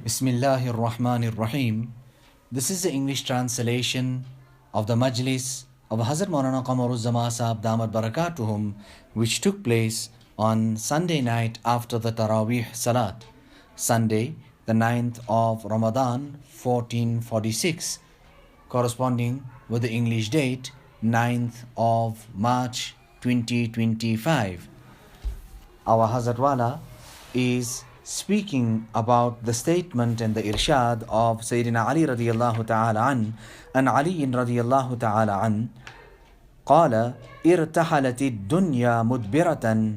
Bismillahir Rahmanir Rahim. This is the English translation of the Majlis of Hazrat Maulana Qamaruzzamansahebalahbadi, which took place on Sunday night after the Taraweeh Salat, Sunday, the 9th of Ramadan, 1446, corresponding with the English date, 9th of March 2025. Our Hazrat Wala is speaking about the statement and the irshad of Sayyidina Ali radiyallahu ta'ala an Ali radiyallahu ta'ala an قال ارتحلت الدنيا مدبرة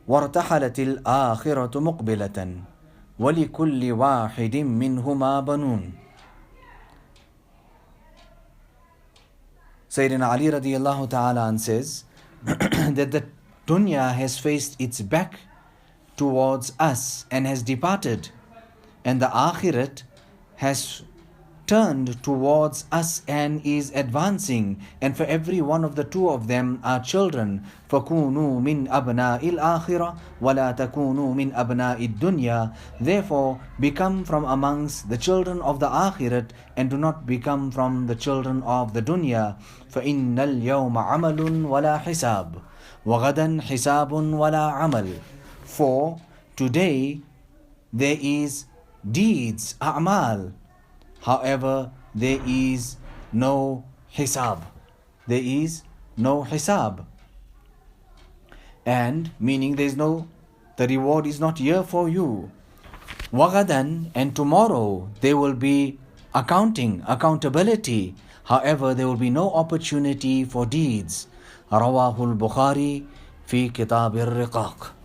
وارتحلت الآخرة مقبلة ولكل واحد منهما بنون. Sayyidina Ali radiyallahu ta'ala an says that the dunya has faced its back towards us and has departed, and the akhirat has turned towards us and is advancing, and for every one of the two of them are children. فَكُونُوا مِنْ أَبْنَاءِ الْآخِرَةِ وَلَا تَكُونُوا مِنْ أَبْنَاءِ الدُّنْيَا. Therefore, become from amongst the children of the akhirat and do not become from the children of the dunya. فَإِنَّ الْيَوْمَ عَمَلٌ وَلَا حِسَابٌ وَغَدًا حِسَابٌ وَلَا عَمَلٌ. For today there is deeds, a'mal. However, there is no hisab. There is no hisab. And meaning the reward is not here for you. Wagadan, and tomorrow there will be accountability. However, there will be no opportunity for deeds. Rawahul Bukhari fi Kitab al-Riqaq.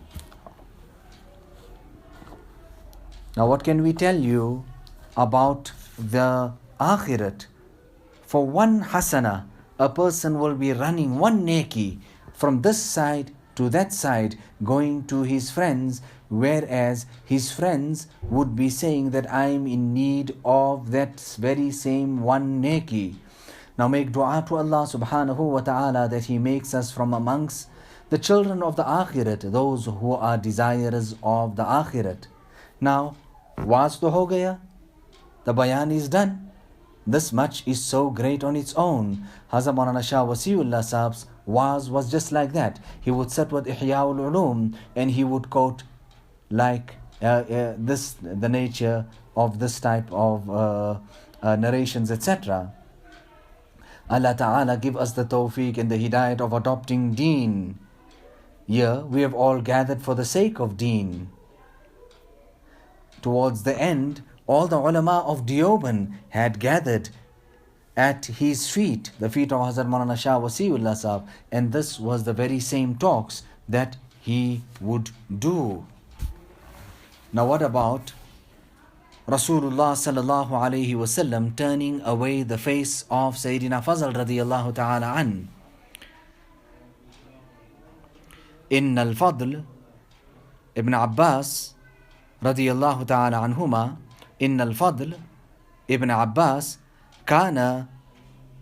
Now what can we tell you about the akhirat? For one hasana, a person will be running one neki from this side to that side, going to his friends, whereas his friends would be saying that I am in need of that very same one neki. Now make dua to Allah subhanahu wa ta'ala that He makes us from amongst the children of the akhirat, those who are desirous of the akhirat. Now, Waaz to ho gaya, the bayan is done. This much is so great on its own. Hazrat Maulana Shah Wasiullah Sahib's Waaz was just like that. He would sit with Ihya'ul Ulum and he would quote like the nature of this type of narrations, etc. Allah Ta'ala give us the tawfiq and the hidayat of adopting deen. Here we have all gathered for the sake of deen. Towards the end, all the ulama of Deoband had gathered at his feet, the feet of Hazrat Maulana Shah Wasiullah Sahib, and this was the very same talks that he would do. Now what about Rasulullah sallallahu alayhi wasallam turning away the face of Sayyidina Fazl radiyallahu ta'ala an? Inna al-Fadl ibn Abbas radiyallahu ta'ala anhuma, Inna al-Fadl ibn Abbas kana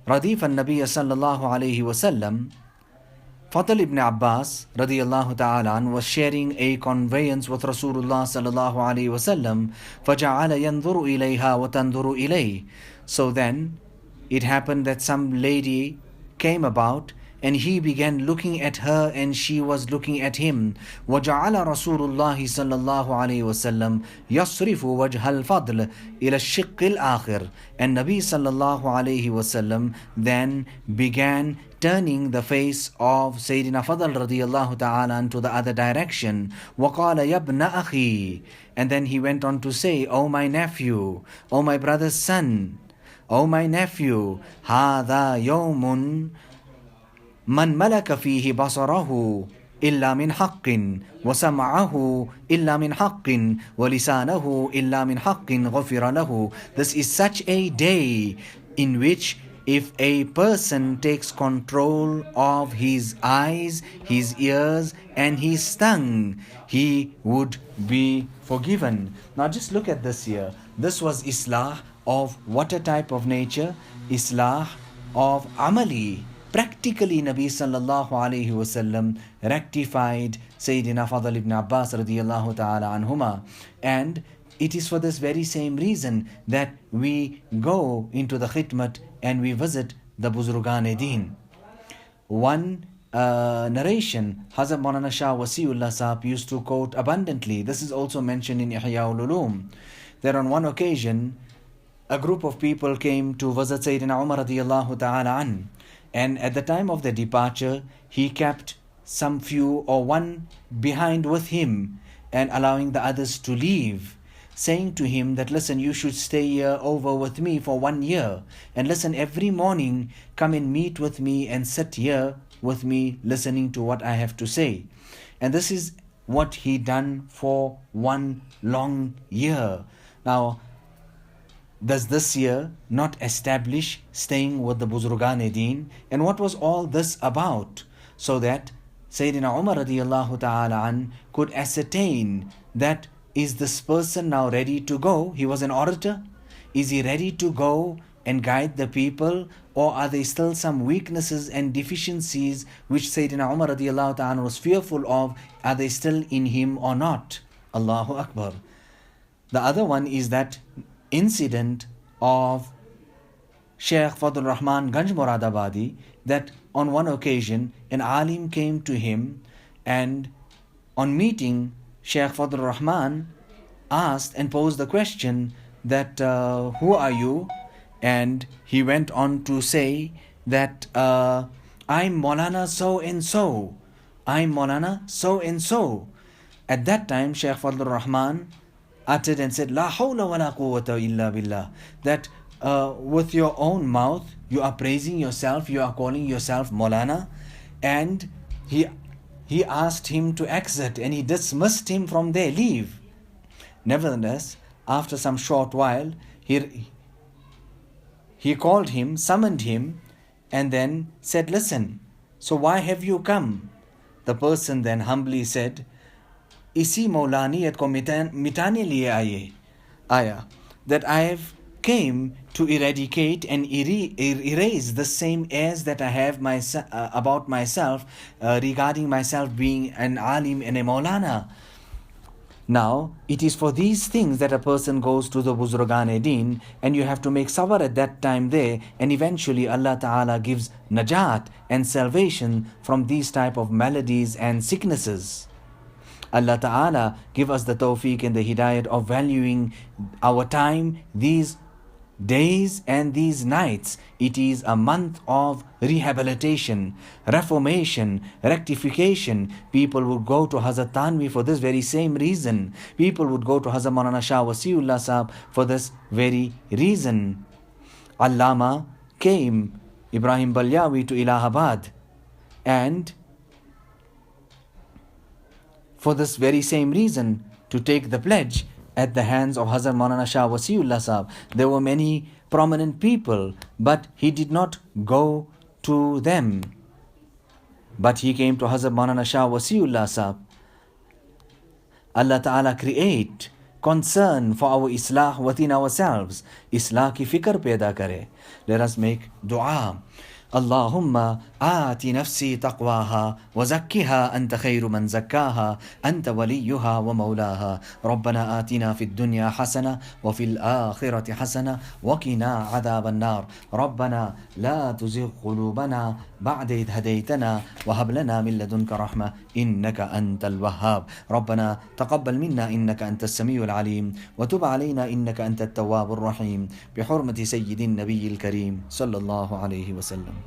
radif al-Nabiy sallallahu alayhi wasallam. Fadl ibn Abbas radiyallahu ta'ala an was sharing a conveyance with Rasulullah sallallahu alayhi wasallam. فَجَعَلَ يَنْظُرُ إِلَيْهَا وَتَنْظُرُ إِلَيْهِ. So then it happened that some lady came about and he began looking at her and she was looking at him. وَجَعَلَ رَسُولُ اللَّهِ صَلَّى اللَّهُ عَلَيْهِ وَسَلَّمْ يَصْرِفُ وَجْهَ الْفَضْلِ إِلَى الشِّقِّ الْآخِرِ. And Nabi sallallahu alayhi wasallam then began turning the face of Sayyidina Fadl radiyallahu ta'ala to the other direction. وَقَالَ يَبْنَ أَخِي. And then he went on to say, O my nephew, O my brother's son, O my nephew, هَذَا يَوْمٌ من ملك فيه بصره إلا من حق وسمعه إلا من حق ولسانه إلا من حق غفر له. This is such a day in which if a person takes control of his eyes, his ears and his tongue, he would be forgiven. Now just look at this here. This was Islah of what a type of nature? Islah of Amali. Practically, Nabi sallallahu alayhi wasallam rectified Sayyidina Fadl ibn Abbas radiyallahu ta'ala anhuma and it is for this very same reason that we go into the khidmat and we visit the Buzurgan-e-Din. One narration, Hazrat Maulana Shah Wasiullah Sahab used to quote abundantly. This is also mentioned in Ihya ul-Ulum. That on one occasion, a group of people came to visit Sayyidina Umar radiyallahu ta'ala an. And at the time of their departure, he kept some few or one behind with him and allowing the others to leave, saying to him that, listen, you should stay here over with me for 1 year. And listen, every morning come and meet with me and sit here with me listening to what I have to say. And this is what he done for 1 long year. Now, does this year not establish staying with the Buzurgan-e-Din? And what was all this about? So that Sayyidina Umar radiyallahu ta'ala an could ascertain that, is this person now ready to go? He was an orator. Is he ready to go and guide the people? Or are there still some weaknesses and deficiencies which Sayyidina Umar radiyallahu ta'ala was fearful of? Are they still in him or not? Allahu Akbar. The other one is that incident of Shaykh Fadl Rahman Ganj Moradabadi, that on one occasion an alim came to him, and on meeting Shaykh Fadl Rahman asked and posed the question that who are you? And he went on to say that I'm Maulana so and so. I'm Maulana so and so. At that time Shaykh Fadl Rahman uttered and said, La hawla wa la quwwata illa billah. That with your own mouth you are praising yourself, you are calling yourself Maulana. And he asked him to exit and he dismissed him from there, leave. Nevertheless, after some short while, he called him, summoned him, and then said, listen, so why have you come? The person then humbly said, Isi Maulaniyat ko mitane liye aya, that I have came to eradicate and erase the same airs that I have about myself regarding myself being an alim and a Maulana. Now, it is for these things that a person goes to the Buzurgan-e-Din, and you have to make sabr at that time there, and eventually Allah Ta'ala gives najat and salvation from these type of maladies and sicknesses. Allah Ta'ala give us the tawfiq and the hidayat of valuing our time, these days and these nights. It is a month of rehabilitation, reformation, rectification. People would go to Hazrat Thanvi for this very same reason. People would go to Hazrat Maulana Shah Wasiullah Sahab for this very reason. Allama came, Ibrahim Balyawi, to Allahabad, and for this very same reason, to take the pledge at the hands of Hazrat Maulana Shah Wasiullah Sahab. There were many prominent people, but he did not go to them. But he came to Hazrat Maulana Shah Wasiullah Sahab. Allah Ta'ala create concern for our islah within ourselves. Islah ki fikr paida kare. Let us make dua. اللهم آت نفسي تقواها وزكها أنت خير من زكاها أنت وليها ومولاها ربنا آتنا في الدنيا حسنة وفي الآخرة حسنة وقنا عذاب النار ربنا لا تزغ قلوبنا بعد إذ هديتنا وهب لنا من لدنك رحمة إنك أنت الوهاب ربنا تقبل منا إنك أنت السميع العليم وتب علينا إنك أنت التواب الرحيم بحرمة سيد النبي الكريم صلى الله عليه وسلم.